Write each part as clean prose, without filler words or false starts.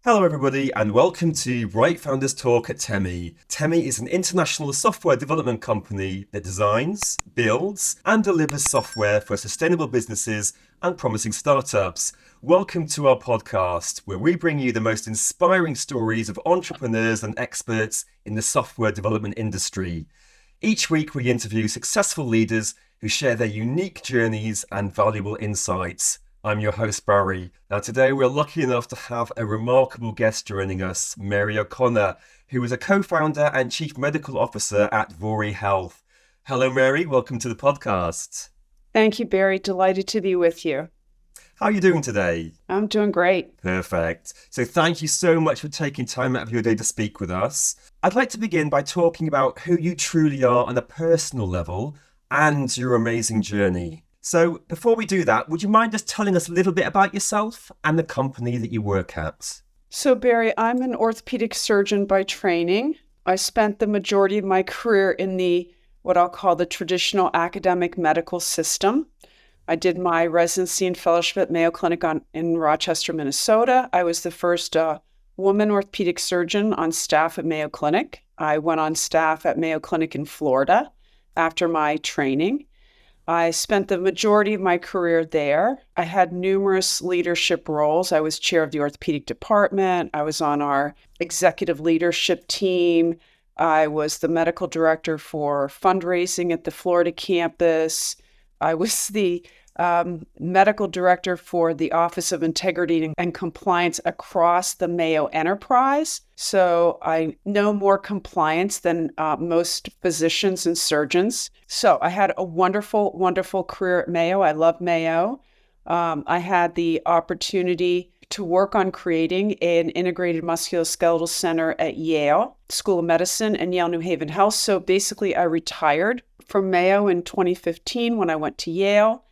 Hello everybody and welcome to Right Founders Talk at TEMI. TEMI is an international software development company that designs, builds and delivers software for sustainable businesses and promising startups. Welcome to our podcast where we bring you the most inspiring stories of entrepreneurs and experts in the software development industry. Each week we interview successful leaders who share their unique journeys and valuable insights. I'm your host, Barry. Now, today we're lucky enough to have a remarkable guest joining us, Mary O'Connor, who is a co-founder and chief medical officer at Vori Health. Hello, Mary. Welcome to the podcast. Thank you, Barry. Delighted to be with you. How are you doing today? I'm doing great. Perfect. So thank you so much for taking time out of your day to speak with us. I'd like to begin by talking about who you truly are on a personal level and your amazing journey. So before we do that, would you mind just telling us a little bit about yourself and the company that you work at? So Barry, I'm an orthopedic surgeon by training. I spent the majority of my career in what I'll call the traditional academic medical system. I did my residency and fellowship at Mayo Clinic in Rochester, Minnesota. I was the first woman orthopedic surgeon on staff at Mayo Clinic. I went on staff at Mayo Clinic in Florida after my training. I spent the majority of my career there. I had numerous leadership roles. I was chair of the orthopedic department. I was on our executive leadership team. I was the medical director for fundraising at the Florida campus. I was the medical director for the Office of Integrity and Compliance across the Mayo enterprise. So I know more compliance than most physicians and surgeons. So I had a wonderful, wonderful career at Mayo. I love Mayo. I had the opportunity to work on creating an integrated musculoskeletal center at Yale School of Medicine and Yale New Haven Health. So basically I retired from Mayo in 2015 when I went to Yale.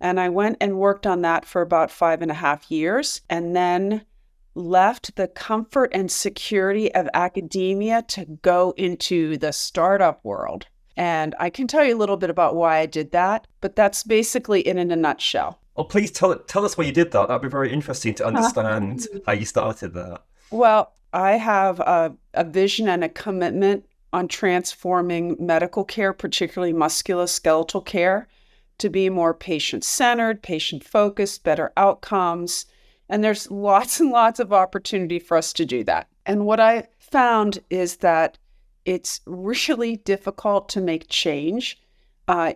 And I went and worked on that for about 5.5 years and then left the comfort and security of academia to go into the startup world. And I can tell you a little bit about why I did that, but that's basically it in a nutshell. Oh, please tell us why you did that. That'd be very interesting to understand how you started that. Well, I have a vision and a commitment on transforming medical care, particularly musculoskeletal care, to be more patient-centered, patient-focused, better outcomes. And there's lots and lots of opportunity for us to do that. And what I found is that it's really difficult to make change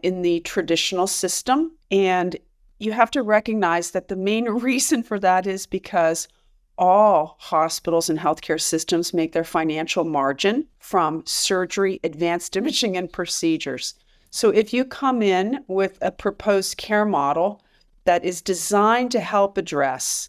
in the traditional system. And you have to recognize that the main reason for that is because all hospitals and healthcare systems make their financial margin from surgery, advanced imaging, and procedures. So if you come in with a proposed care model that is designed to help address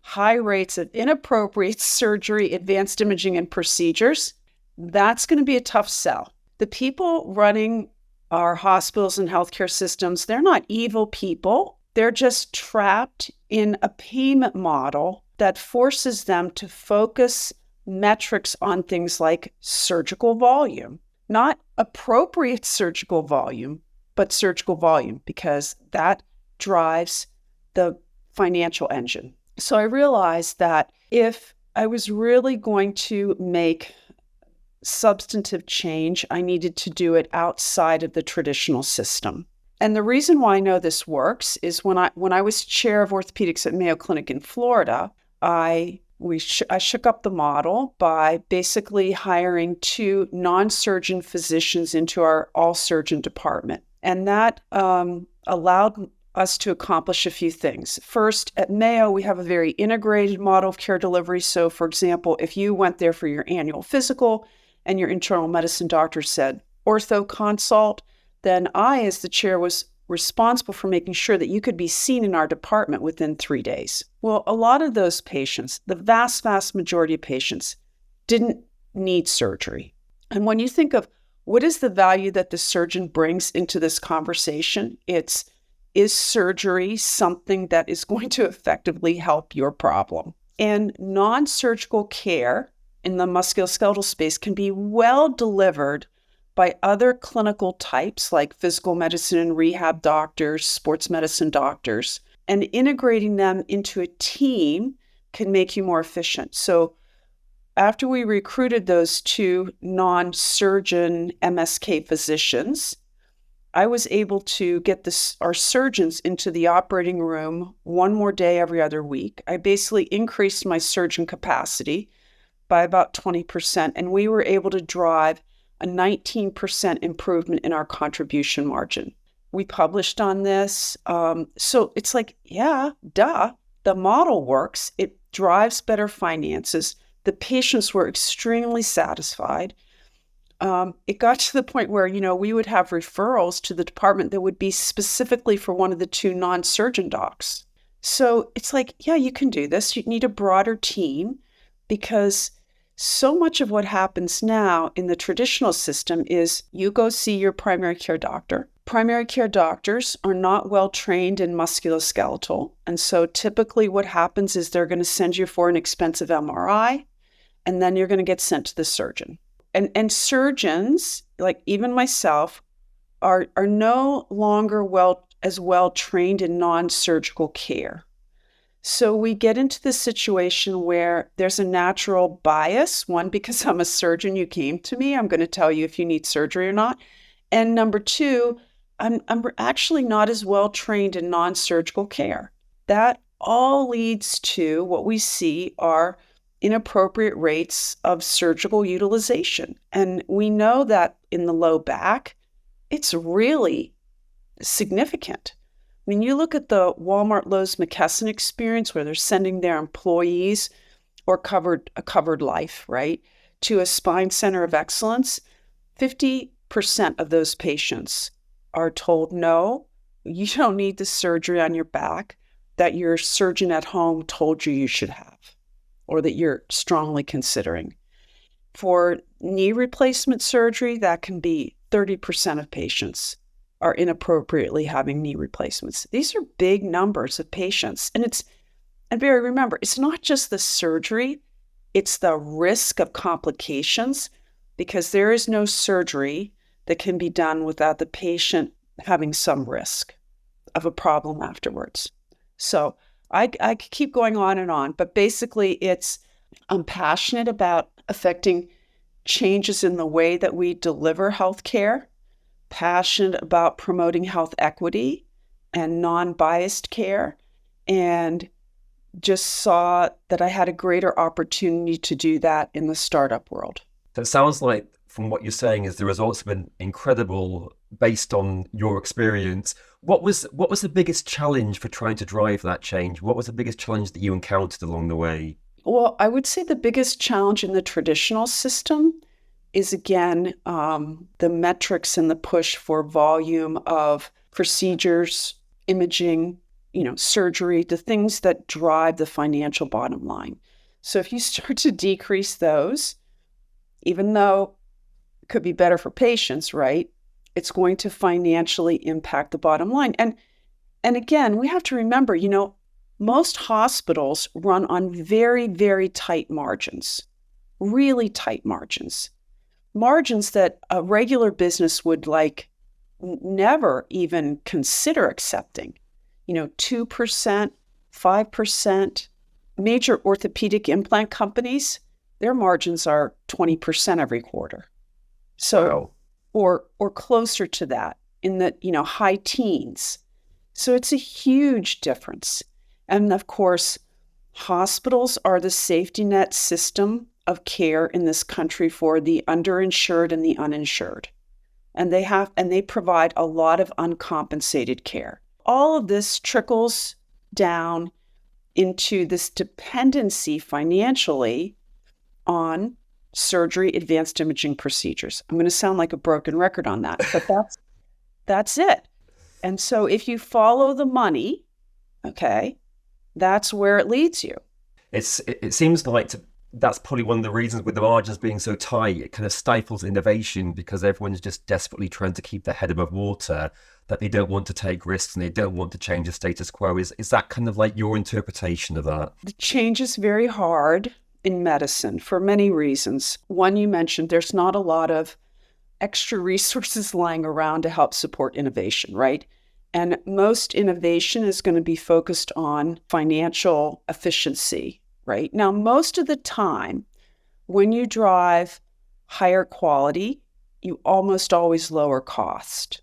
high rates of inappropriate surgery, advanced imaging, and procedures, that's going to be a tough sell. The people running our hospitals and healthcare systems, they're not evil people. They're just trapped in a payment model that forces them to focus metrics on things like surgical volume. Not appropriate surgical volume, but surgical volume, because that drives the financial engine. So I realized that if I was really going to make substantive change, I needed to do it outside of the traditional system. And the reason why I know this works is when I was chair of orthopedics at Mayo Clinic in Florida, I shook up the model by basically hiring 2 non-surgeon physicians into our all-surgeon department. And that allowed us to accomplish a few things. First, at Mayo, we have a very integrated model of care delivery. So, for example, if you went there for your annual physical and your internal medicine doctor said ortho consult, then I, as the chair, was responsible for making sure that you could be seen in our department within 3 days. Well, a lot of those patients, the vast, vast majority of patients, didn't need surgery. And when you think of what is the value that the surgeon brings into this conversation, is surgery something that is going to effectively help your problem? And non-surgical care in the musculoskeletal space can be well delivered by other clinical types like physical medicine and rehab doctors, sports medicine doctors, and integrating them into a team can make you more efficient. So after we recruited those two non-surgeon MSK physicians, I was able to get our surgeons into the operating room one more day every other week. I basically increased my surgeon capacity by about 20%, and we were able to drive a 19% improvement in our contribution margin. We published on this. So it's like, yeah, duh, the model works. It drives better finances. The patients were extremely satisfied. It got to the point where, we would have referrals to the department that would be specifically for one of the two non-surgeon docs. So it's like, yeah, you can do this. You need a broader team, because so much of what happens now in the traditional system is you go see your primary care doctor. Primary care doctors are not well trained in musculoskeletal. And so typically what happens is they're going to send you for an expensive MRI, and then you're going to get sent to the surgeon. And surgeons, like even myself, are no longer as well trained in non-surgical care. So we get into this situation where there's a natural bias. One, because I'm a surgeon, you came to me, I'm going to tell you if you need surgery or not. And number two, I'm actually not as well trained in non-surgical care. That all leads to what we see are inappropriate rates of surgical utilization. And we know that in the low back, it's really significant. I mean, you look at the Walmart Lowe's McKesson experience where they're sending their employees or a covered life, right, to a spine center of excellence. 50% of those patients are told, no, you don't need the surgery on your back that your surgeon at home told you should have, or that you're strongly considering. For knee replacement surgery, that can be 30% of patients are inappropriately having knee replacements. These are big numbers of patients. And Barry, remember, it's not just the surgery, it's the risk of complications, because there is no surgery that can be done without the patient having some risk of a problem afterwards. So I could keep going on, but basically I'm passionate about affecting changes in the way that we deliver healthcare, passionate about promoting health equity and non-biased care, and just saw that I had a greater opportunity to do that in the startup world. So it sounds like from what you're saying is the results have been incredible based on your experience. What was the biggest challenge for trying to drive that change? What was the biggest challenge that you encountered along the way? Well, I would say the biggest challenge in the traditional system is, again, the metrics and the push for volume of procedures, imaging, surgery, the things that drive the financial bottom line. So if you start to decrease those, even though it could be better for patients, right, it's going to financially impact the bottom line. And again, we have to remember, most hospitals run on very, very tight margins, really tight margins that a regular business would never even consider accepting. 2%, 5%. Major orthopedic implant companies, their margins are 20% every quarter. So, Wow. or closer to that in the, high teens. So it's a huge difference. And of course, hospitals are the safety net system of care in this country for the underinsured and the uninsured. And they provide a lot of uncompensated care. All of this trickles down into this dependency financially on surgery, advanced imaging procedures. I'm going to sound like a broken record on that, but that's it. And so if you follow the money, okay, that's where it leads you. It seems like that's probably one of the reasons with the margins being so tight, it kind of stifles innovation because everyone's just desperately trying to keep their head above water, that they don't want to take risks and they don't want to change the status quo. Is that kind of like your interpretation of that? The change is very hard in medicine for many reasons. One, you mentioned there's not a lot of extra resources lying around to help support innovation, right? And most innovation is going to be focused on financial efficiency, right? Now, most of the time, when you drive higher quality, you almost always lower cost,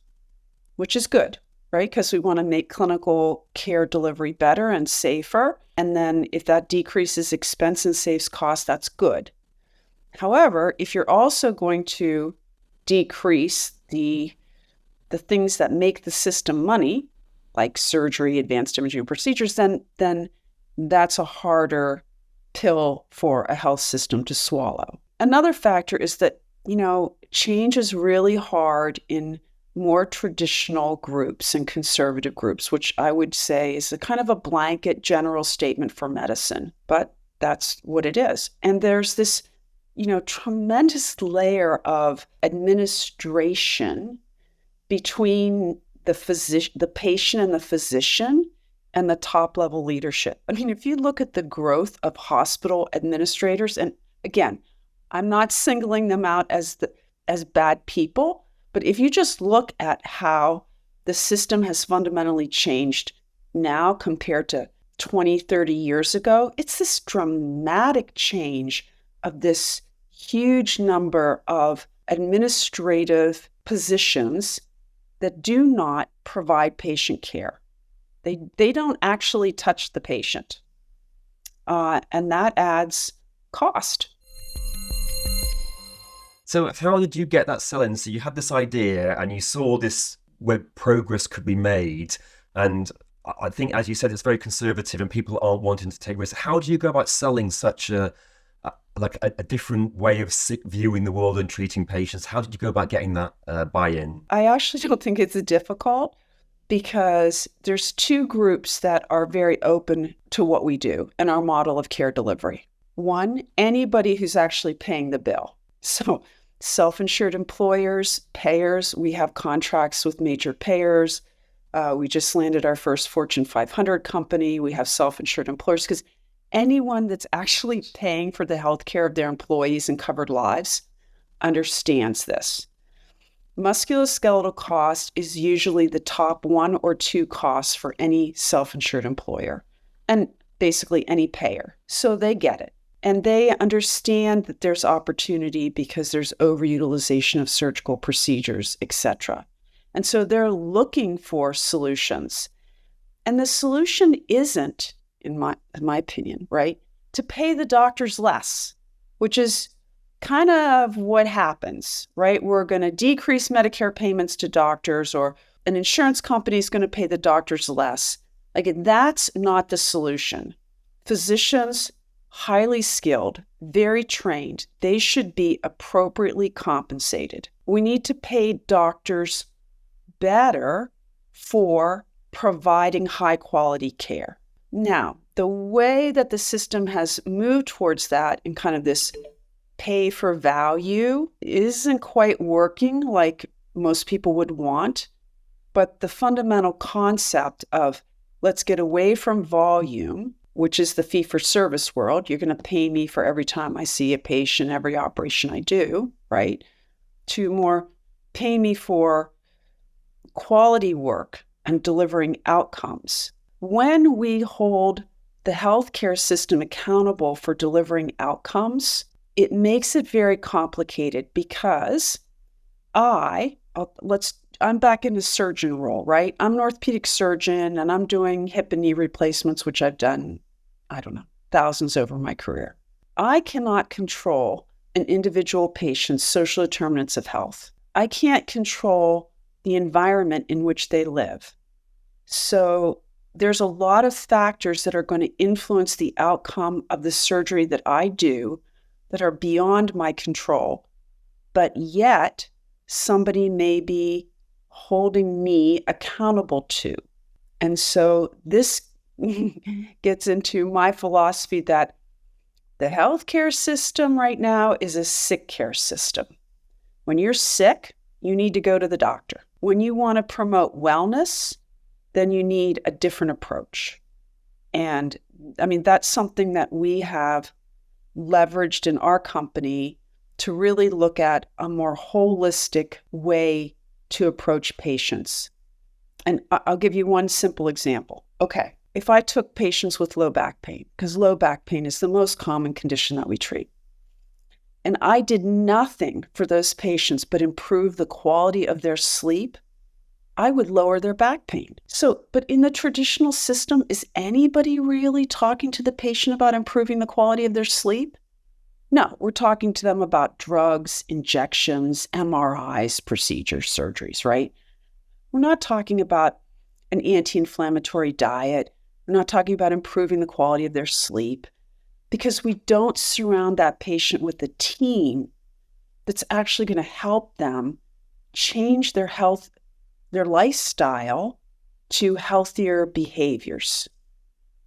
which is good, right? Because we want to make clinical care delivery better and safer. And then if that decreases expense and saves cost, that's good. However, if you're also going to decrease the things that make the system money, like surgery, advanced imaging procedures, then that's a harder pill for a health system to swallow. Another factor is that, change is really hard in more traditional groups and conservative groups, which I would say is a kind of a blanket general statement for medicine, but that's what it is. And there's this, tremendous layer of administration between the patient and the physician and the top level leadership. I mean, if you look at the growth of hospital administrators, and again, I'm not singling them out as bad people, but if you just look at how the system has fundamentally changed now compared to 20, 30 years ago, it's this dramatic change of this huge number of administrative positions that do not provide patient care. They don't actually touch the patient. And that adds cost. So how did you get that sell-in? So you had this idea and you saw this where progress could be made. And I think, as you said, it's very conservative and people aren't wanting to take risks. How do you go about selling such a different way of viewing the world and treating patients? How did you go about getting that buy-in? I actually don't think it's difficult because there's two groups that are very open to what we do and our model of care delivery. One, anybody who's actually paying the bill. So self-insured employers, payers, we have contracts with major payers. We just landed our first Fortune 500 company. We have self-insured employers because anyone that's actually paying for the health care of their employees and covered lives understands this. Musculoskeletal cost is usually the top one or two costs for any self-insured employer and basically any payer. So they get it. And they understand that there's opportunity because there's overutilization of surgical procedures, etc. And so they're looking for solutions. And the solution isn't, in my opinion, right, to pay the doctors less, which is kind of what happens, right? We're going to decrease Medicare payments to doctors, or an insurance company is going to pay the doctors less. Like, that's not the solution. Physicians, highly skilled, very trained, they should be appropriately compensated. We need to pay doctors better for providing high quality care. Now, the way that the system has moved towards that in kind of this pay for value isn't quite working like most people would want, but the fundamental concept of let's get away from volume, which is the fee-for-service world. You're going to pay me for every time I see a patient, every operation I do, right? To more pay me for quality work and delivering outcomes. When we hold the healthcare system accountable for delivering outcomes, it makes it very complicated because I'm back in the surgeon role, right? I'm an orthopedic surgeon and I'm doing hip and knee replacements, which I've done, thousands over my career. I cannot control an individual patient's social determinants of health. I can't control the environment in which they live. So there's a lot of factors that are going to influence the outcome of the surgery that I do that are beyond my control, but yet somebody may be holding me accountable to. And so this gets into my philosophy that the healthcare system right now is a sick care system. When you're sick, you need to go to the doctor. When you want to promote wellness, then you need a different approach. And that's something that we have leveraged in our company to really look at a more holistic way to approach patients. And I'll give you one simple example. Okay, if I took patients with low back pain, because low back pain is the most common condition that we treat, and I did nothing for those patients but improve the quality of their sleep, I would lower their back pain. So, but in the traditional system, is anybody really talking to the patient about improving the quality of their sleep? No, we're talking to them about drugs, injections, MRIs, procedures, surgeries, right? We're not talking about an anti-inflammatory diet. We're not talking about improving the quality of their sleep, because we don't surround that patient with a team that's actually going to help them change their health, their lifestyle to healthier behaviors.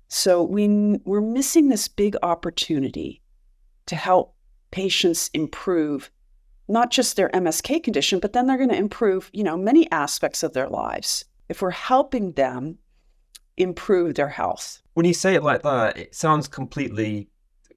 So we're missing this big opportunity to help patients improve not just their MSK condition, but then they're going to improve, many aspects of their lives if we're helping them improve their health. When you say it like that, it sounds completely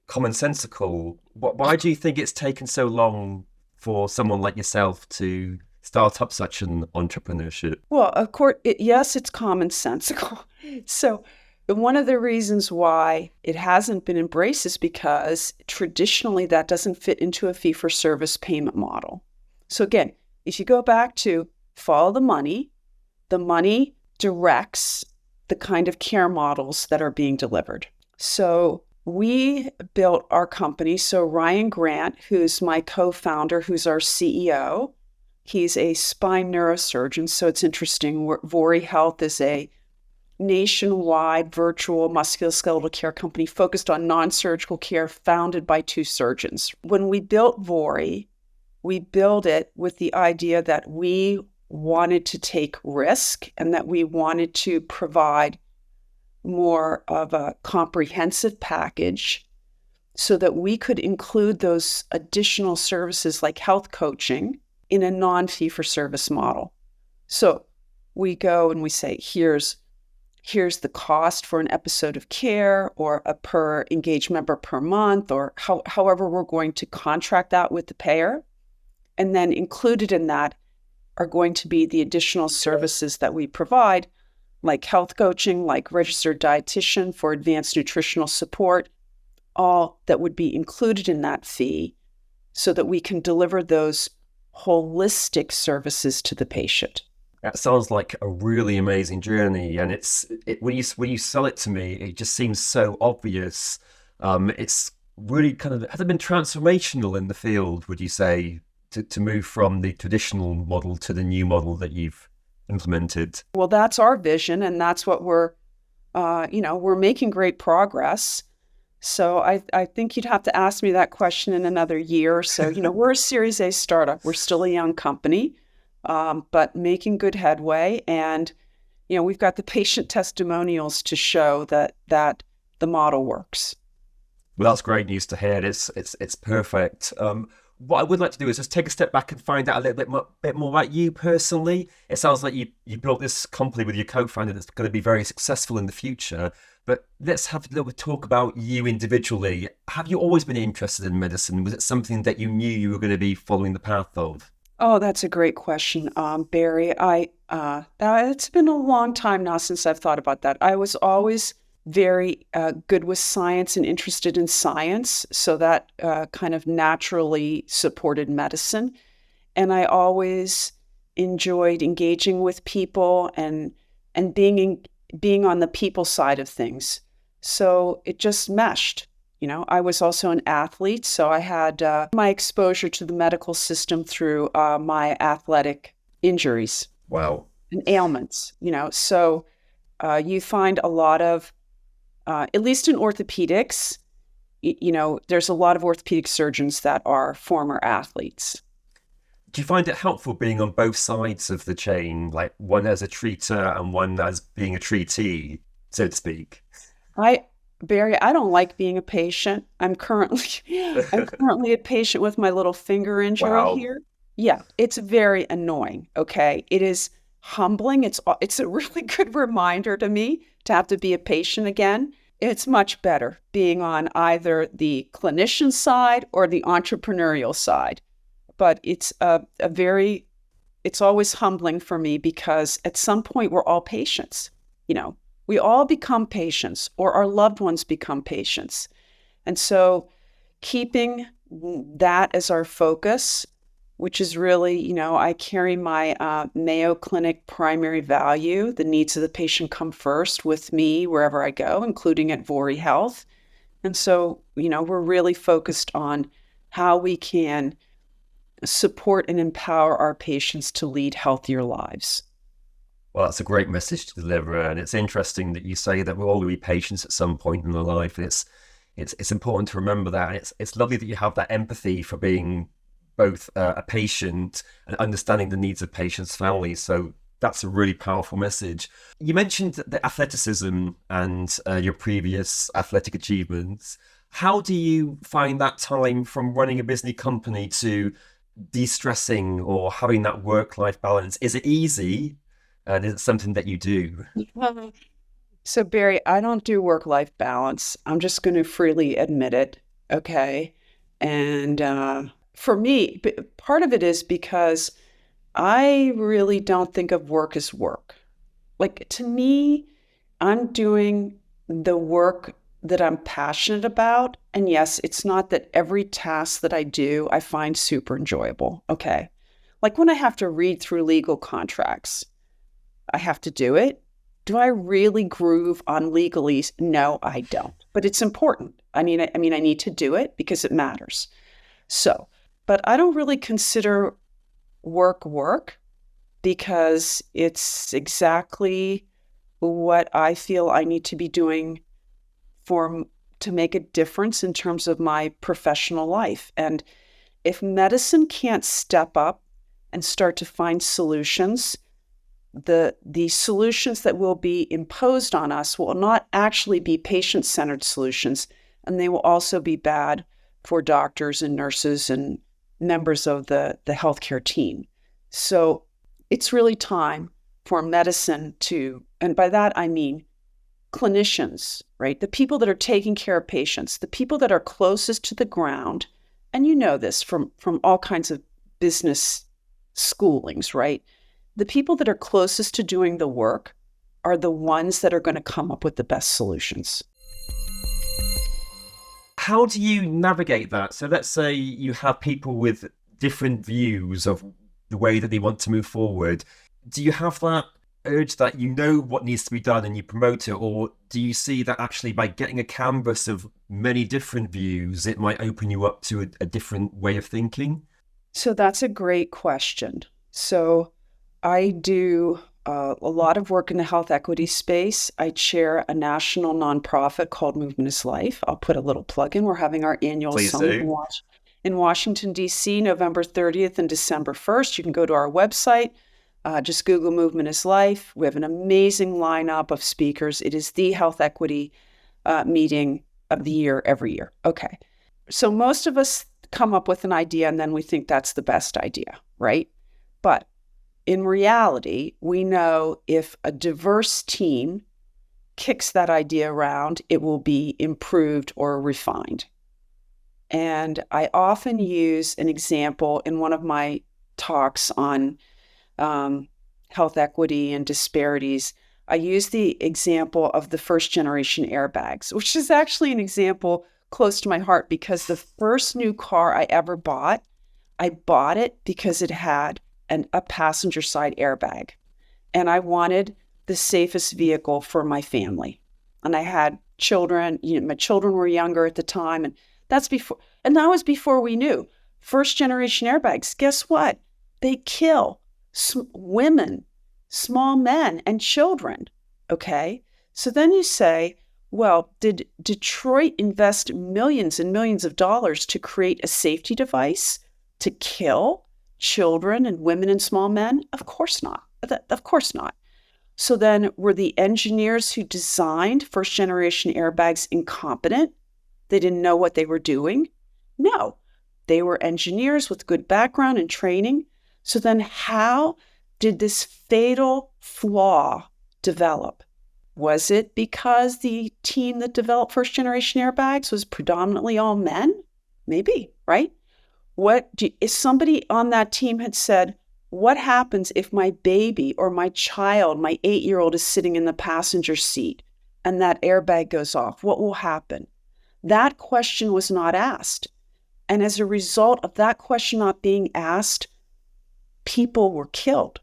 commonsensical. Why do you think it's taken so long for someone like yourself to start up such an entrepreneurship? Well, of course, yes, it's commonsensical. So one of the reasons why it hasn't been embraced is because traditionally that doesn't fit into a fee-for-service payment model. So again, if you go back to follow the money directs the kind of care models that are being delivered. So we built our company. So Ryan Grant, who's my co-founder, who's our CEO, he's a spine neurosurgeon. So it's interesting. Vori Health is a nationwide virtual musculoskeletal care company focused on non-surgical care, founded by two surgeons. When we built Vori, we built it with the idea that we wanted to take risk and that we wanted to provide more of a comprehensive package so that we could include those additional services like health coaching in a non-fee-for-service model. So we go and we say, here's the cost for an episode of care, or a per engaged member per month, or however we're going to contract that with the payer. And then included in that are going to be the additional services that we provide, like health coaching, like registered dietitian for advanced nutritional support, all that would be included in that fee so that we can deliver those holistic services to the patient. That sounds like a really amazing journey, and when you sell it to me, it just seems so obvious. It's really has it been transformational in the field, would you say, to move from the traditional model to the new model that you've implemented? Well, that's our vision, and that's what we're making great progress. So I think you'd have to ask me that question in another year or so. We're a Series A startup. We're still a young company, but making good headway. And, we've got the patient testimonials to show that the model works. Well, that's great news to hear. It's perfect. What I would like to do is just take a step back and find out a little bit more about you personally. It sounds like you built this company with your co-founder that's going to be very successful in the future. But let's have a little talk about you individually. Have you always been interested in medicine? Was it something that you knew you were going to be following the path of? Oh, that's a great question, Barry. It's been a long time now since I've thought about that. I was always very good with science and interested in science, so that kind of naturally supported medicine. And I always enjoyed engaging with people and being on the people side of things. So it just meshed. I was also an athlete, so I had my exposure to the medical system through my athletic injuries. Wow. And ailments, So you find a lot of, at least in orthopedics, there's a lot of orthopedic surgeons that are former athletes. Do you find it helpful being on both sides of the chain, like one as a treater and one as being a treatee, so to speak? Barry, I don't like being a patient. I'm currently a patient with my little finger injury here. Yeah, it's very annoying. Okay, it is humbling. It's a really good reminder to me to have to be a patient again. It's much better being on either the clinician side or the entrepreneurial side. But it's it's always humbling for me because at some point we're all patients. We all become patients, or our loved ones become patients. And so keeping that as our focus, which is really, I carry my Mayo Clinic primary value, the needs of the patient come first with me wherever I go, including at Vori Health. And so, we're really focused on how we can support and empower our patients to lead healthier lives. Well, that's a great message to deliver, and it's interesting that you say that we're all going to be patients at some point in our life. And it's important to remember that. It's lovely that you have that empathy for being both a patient and understanding the needs of patients' families. So that's a really powerful message. You mentioned the athleticism and your previous athletic achievements. How do you find that time from running a busy company to de-stressing or having that work-life balance? Is it easy? And is it something that you do? So, Barry, I don't do work-life balance. I'm just going to freely admit it. Okay. And for me, part of it is because I really don't think of work as work. Like, to me, I'm doing the work that I'm passionate about. And yes, it's not that every task that I do, I find super enjoyable. Okay. Like when I have to read through legal contracts, I have to do it. Do I really groove on legalese? No, I don't. But it's important. I need to do it because it matters. So, but I don't really consider work because it's exactly what I feel I need to be doing for to make a difference in terms of my professional life. And if medicine can't step up and start to find solutions, the solutions that will be imposed on us will not actually be patient-centered solutions, and they will also be bad for doctors and nurses and members of the healthcare team. So it's really time for medicine to, and by that I mean clinicians, right? The people that are taking care of patients, the people that are closest to the ground, and you know this from all kinds of business schoolings, right? The people that are closest to doing the work are the ones that are going to come up with the best solutions. How do you navigate that? So let's say you have people with different views of the way that they want to move forward. Do you have that urge that you know what needs to be done and you promote it? Or do you see that actually by getting a canvas of many different views, it might open you up to a different way of thinking? So that's a great question. So I do a lot of work in the health equity space. I chair a national nonprofit called Movement is Life. I'll put a little plug in. We're having our annual Please summit do. in Washington, D.C., November 30th and December 1st. You can go to our website. Just Google Movement is Life. We have an amazing lineup of speakers. It is the health equity meeting of the year every year. Okay. So most of us come up with an idea and then we think that's the best idea, right? But in reality, we know if a diverse team kicks that idea around, it will be improved or refined. And I often use an example in one of my talks on health equity and disparities. I use the example of the first generation airbags, which is actually an example close to my heart because the first new car I ever bought, I bought it because it had a passenger side airbag. And I wanted the safest vehicle for my family. And I had children, my children were younger at the time. And that was before we knew. First generation airbags, guess what? They kill women, small men, and children. Okay. So then you say, well, did Detroit invest millions and millions of dollars to create a safety device to kill children and women and small men? Of course not. Of course not. So then were the engineers who designed first generation airbags incompetent? They didn't know what they were doing? No. They were engineers with good background and training. So then how did this fatal flaw develop? Was it because the team that developed first generation airbags was predominantly all men? Maybe, right? If somebody on that team had said, What happens if my baby or my child, my 8-year-old, is sitting in the passenger seat and that airbag goes off? What will happen? That question was not asked. And as a result of that question not being asked, people were killed,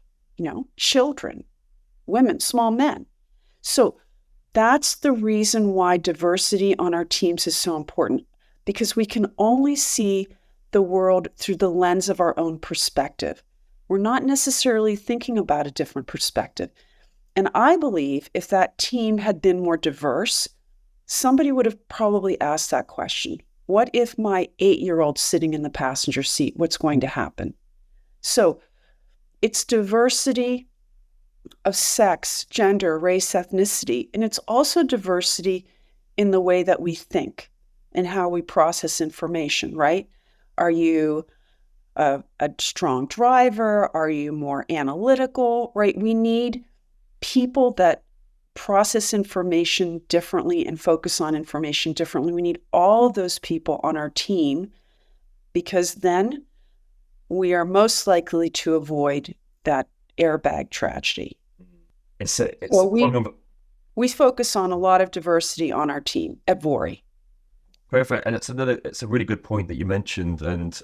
children, women, small men. So that's the reason why diversity on our teams is so important, because we can only see the world through the lens of our own perspective. We're not necessarily thinking about a different perspective. And I believe if that team had been more diverse, somebody would have probably asked that question. What if my 8-year-old sitting in the passenger seat? What's going to happen? So it's diversity of sex, gender, race, ethnicity, and it's also diversity in the way that we think and how we process information, right? Are you a strong driver? Are you more analytical, right? We need people that process information differently and focus on information differently. We need all of those people on our team, because then we are most likely to avoid that airbag tragedy. We focus on a lot of diversity on our team at Vori. Perfect. And it's a really good point that you mentioned. And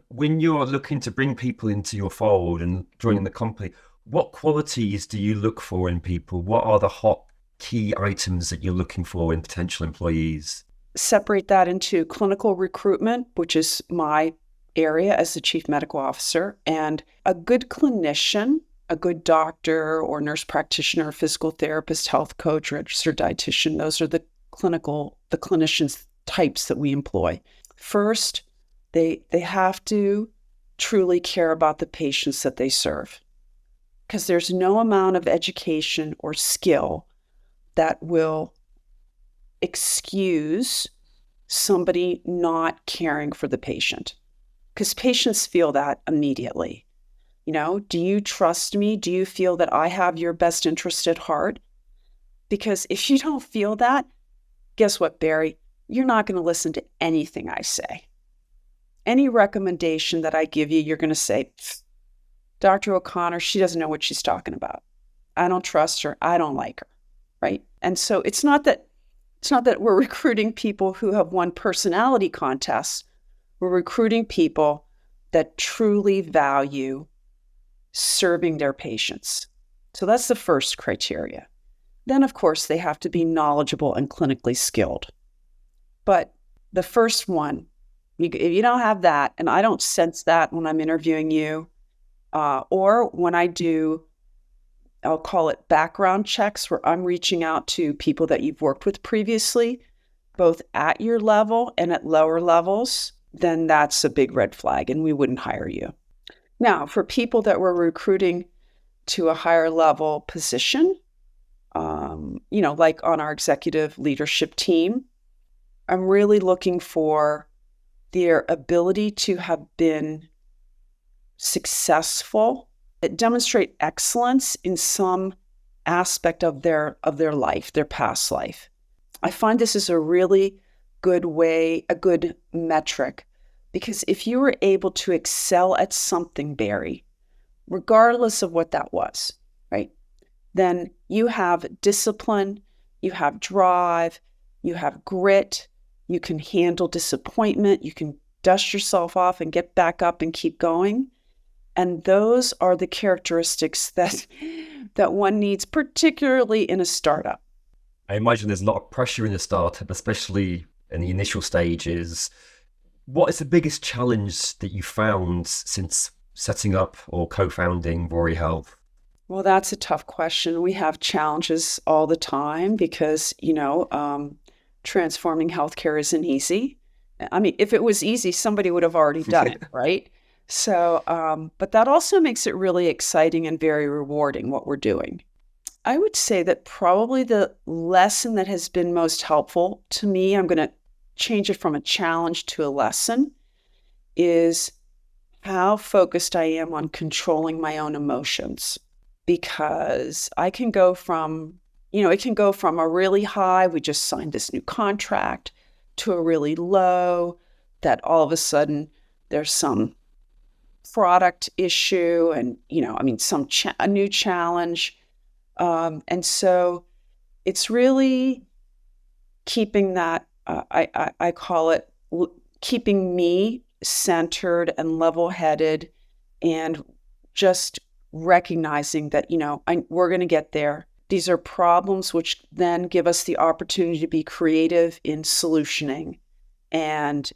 when you're looking to bring people into your fold and joining the company, what qualities do you look for in people? What are the hot key items that you're looking for in potential employees? Separate that into clinical recruitment, which is my area as the chief medical officer, and a good clinician, a good doctor or nurse practitioner, physical therapist, health coach, registered dietitian. Those are the clinicians types that we employ. First, they have to truly care about the patients that they serve, because there's no amount of education or skill that will excuse somebody not caring for the patient, because patients feel that immediately. Do you trust me? Do you feel that I have your best interest at heart? Because if you don't feel that, guess what, Barry? You're not going to listen to anything I say. Any recommendation that I give you, you're going to say, Dr. O'Connor, she doesn't know what she's talking about. I don't trust her. I don't like her, right? And so it's not that we're recruiting people who have won personality contests. We're recruiting people that truly value serving their patients. So that's the first criteria. Then, of course, they have to be knowledgeable and clinically skilled. But the first one, if you don't have that, and I don't sense that when I'm interviewing you, or when I do, I'll call it background checks, where I'm reaching out to people that you've worked with previously, both at your level and at lower levels, then that's a big red flag and we wouldn't hire you. Now, for people that we're recruiting to a higher level position, like on our executive leadership team, I'm really looking for their ability to have been successful, demonstrate excellence in some aspect of their life, their past life. I find this is a really good way, a good metric, because if you were able to excel at something, Barry, regardless of what that was, right, then you have discipline, you have drive, you have grit, you can handle disappointment, you can dust yourself off and get back up and keep going. And those are the characteristics that one needs, particularly in a startup. I imagine there's a lot of pressure in the startup, especially in the initial stages. What is the biggest challenge that you found since setting up or co-founding Vori Health? Well, that's a tough question. We have challenges all the time because, transforming healthcare isn't easy. I mean, if it was easy, somebody would have already done it, right? So, but that also makes it really exciting and very rewarding what we're doing. I would say that probably the lesson that has been most helpful to me, I'm going to change it from a challenge to a lesson, is how focused I am on controlling my own emotions. Because I can go from, it can go from a really high, we just signed this new contract, to a really low, that all of a sudden there's some product issue and, a new challenge. And so it's really keeping that, I call it keeping me centered and level-headed and just recognizing that, we're going to get there. These are problems which then give us the opportunity to be creative in solutioning and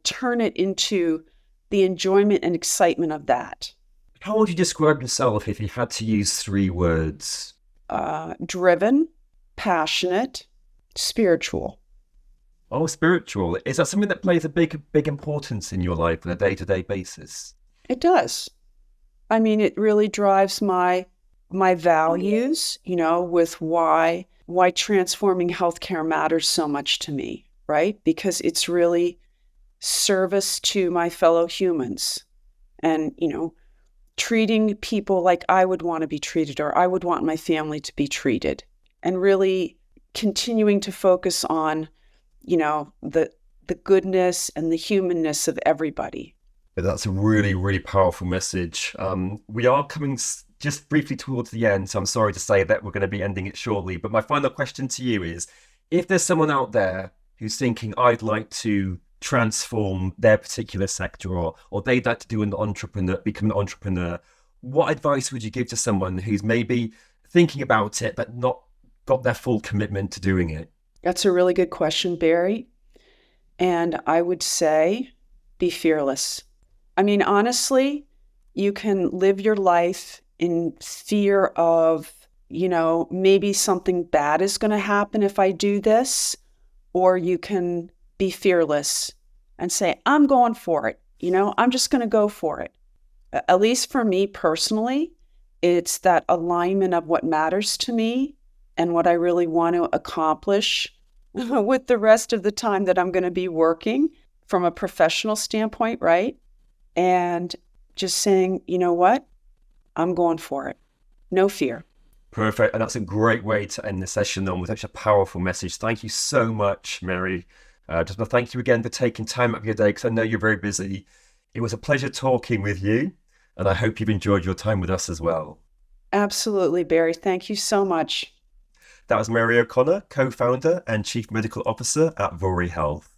turn it into the enjoyment and excitement of that. How would you describe yourself if you had to use 3 words? Driven, passionate, spiritual. Oh, spiritual. Is that something that plays a big importance in your life on a day-to-day basis? It does. I mean, it really drives my values, with why transforming healthcare matters so much to me, right? Because it's really service to my fellow humans and, treating people like I would want to be treated or I would want my family to be treated, and really continuing to focus on, the goodness and the humanness of everybody. That's a really, really powerful message. We are coming just briefly towards the end, so I'm sorry to say that we're going to be ending it shortly. But my final question to you is, if there's someone out there who's thinking, I'd like to transform their particular sector, or they'd like to become an entrepreneur, what advice would you give to someone who's maybe thinking about it, but not got their full commitment to doing it? That's a really good question, Barry. And I would say, be fearless. I mean, honestly, you can live your life in fear of, maybe something bad is going to happen if I do this, or you can be fearless and say, I'm going for it. I'm just going to go for it. At least for me personally, it's that alignment of what matters to me and what I really want to accomplish with the rest of the time that I'm going to be working from a professional standpoint, right? And just saying, you know what? I'm going for it. No fear. Perfect. And that's a great way to end the session on with such a powerful message. Thank you so much, Mary. Just want to thank you again for taking time out of your day, because I know you're very busy. It was a pleasure talking with you, and I hope you've enjoyed your time with us as well. Absolutely, Barry. Thank you so much. That was Mary O'Connor, co-founder and chief medical officer at Vori Health.